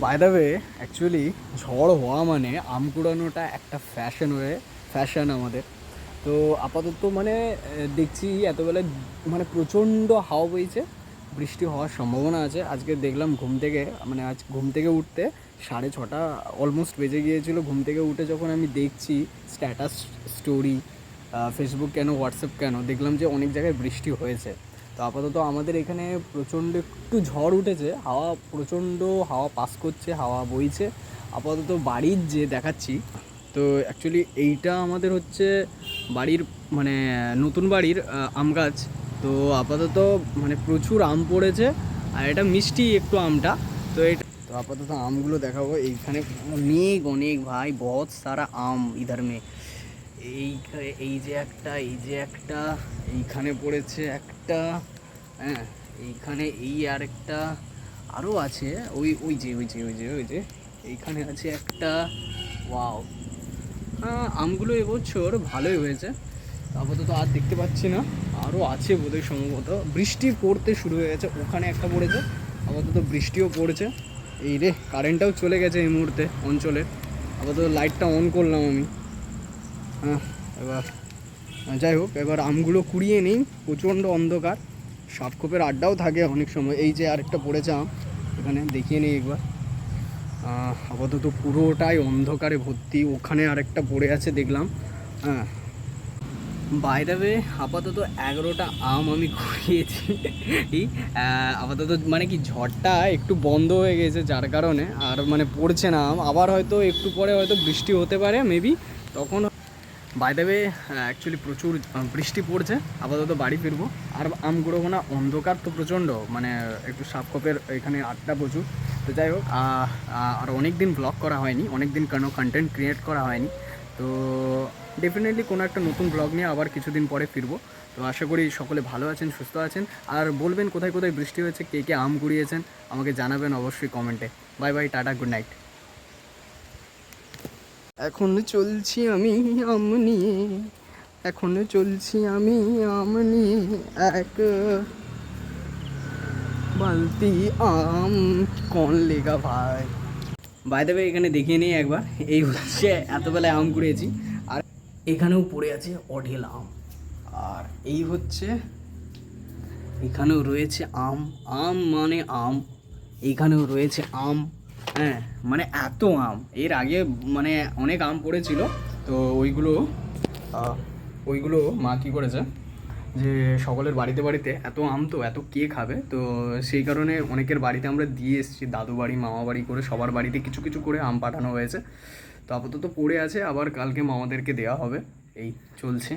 By the way actually ঝড় হওয়া মানে আম কুড়ানোটা একটা ফ্যাশন আমাদের। তো আপাতত মানে দেখছি এতবেলা মানে প্রচণ্ড হাওয়া বইছে, বৃষ্টি হওয়ার সম্ভাবনা আছে। আজকে দেখলাম ঘুম থেকে, মানে আজ ঘুম থেকে উঠতে 6:30 অলমোস্ট বেজে গিয়েছিলো। ঘুম থেকে উঠে যখন আমি দেখছি স্ট্যাটাস স্টোরি, ফেসবুক কেন হোয়াটসঅ্যাপ কেন, দেখলাম যে অনেক জায়গায় বৃষ্টি হয়েছে। তো আপাতত আমাদের এখানে প্রচণ্ড একটু ঝড় উঠেছে, হাওয়া প্রচণ্ড হাওয়া পাস করছে, হাওয়া বইছে। আপাতত বাড়ির যে দেখাচ্ছি, তো অ্যাকচুয়ালি এইটা আমাদের হচ্ছে বাড়ির মানে নতুন বাড়ির আম গাছ। তো আপাতত মানে প্রচুর আম পড়েছে, আর এটা মিষ্টি একটু আমটা। তো এটা তো আপাতত আমগুলো দেখাবো। এইখানে অনেক অনেক ভাই বহুত সারা আম ইধার মে। এই এই যে একটা, এই যে একটা, এইখানে পড়েছে একটা, হ্যাঁ এইখানে এই আরেকটা, আরও আছে। ওই ওই যে ওই যে ওই যে ওই যে এইখানে আছে একটা। ওয়াও, হ্যাঁ আমগুলো এবছর ভালোই হয়েছে। আপাতত আর দেখতে পাচ্ছি না, আরও আছে বোধহয় সম্ভবত। বৃষ্টি পড়তে শুরু হয়ে গেছে, ওখানে একটা পড়েছে, আপাতত বৃষ্টিও পড়ছে। এই রে কারেন্টটাও চলে গেছে এই মুহূর্তে অঞ্চলের। আপাতত লাইটটা অন করলাম আমি। হ্যাঁ এবার যাই হোক, এবার আমগুলো কুড়িয়ে নিই। প্রচণ্ড অন্ধকার, সাপখোপের আড্ডাও থাকে অনেক সময়। এই যে আরেকটা পড়েছে আম, এখানে দেখিয়ে নিই একবার। আপাতত পুরোটাই অন্ধকারে ভর্তি। ওখানে আরেকটা পড়ে আছে দেখলাম। হ্যাঁ বাইরে আপাতত 11টা আম আমি কুড়িয়েছি। এই আপাতত মানে কি ঝড়টা একটু বন্ধ হয়ে গেছে যার কারণে আর মানে পড়ছে না আম। আবার হয়তো একটু পরে হয়তো বৃষ্টি হতে পারে মেবি, তখন বাই দ্য ওয়ে অ্যাকচুয়ালি প্রচুর বৃষ্টি পড়ছে। আপাতত বাড়ি ফিরবো। আর আমগুলো না অন্ধকার তো প্রচণ্ড, মানে একটু সাপখোপের এখানে আটটা প্রচুর। তো যাই হোক, আর অনেক দিন ব্লগ করা হয়নি, অনেক দিন কোনো কন্টেন্ট ক্রিয়েট করা হয়নি। তো ডেফিনেটলি কোনো একটা নতুন ব্লগ নিয়ে আবার কিছুদিন পরে ফিরবো। তো আশা করি সকলে ভালো আছেন, সুস্থ আছেন। আর বলবেন কোথায় কোথায় বৃষ্টি হয়েছে, কে কে আম কুড়িয়েছেন আমাকে জানাবেন অবশ্যই কমেন্টে। Bye bye, tata, good night. এখন চলছি আমি আম নিয়ে, এখন চলছি আমি আম নিয়ে, এক বালতি আম কোন লেগা ভাই। বাই দ্য ওয়ে এখানে দেখিয়ে নিই একবার। এই হচ্ছে এতবেলায় আম কুড়িয়েছি, আর এখানেও পড়ে আছে অঢেল আম। আর এই হচ্ছে এখানেও রয়েছে আম, আম মানে আম, এইখানেও রয়েছে আম। হ্যাঁ মানে এত আম, এর আগে মানে অনেক আম পড়েছিল। তো ওইগুলো ওইগুলো মা কী করেছে যে সকলের বাড়িতে বাড়িতে এত আম তো এত কে খাবে, তো সেই কারণে অনেকের বাড়িতে আমরা দিয়ে এসেছি, দাদু বাড়ি মামা বাড়ি করে সবার বাড়িতে কিছু কিছু করে আম পাঠানো হয়েছে। তো আপাতত পড়ে আছে, আবার কালকে মামাদেরকে দেওয়া হবে। এই চলছে।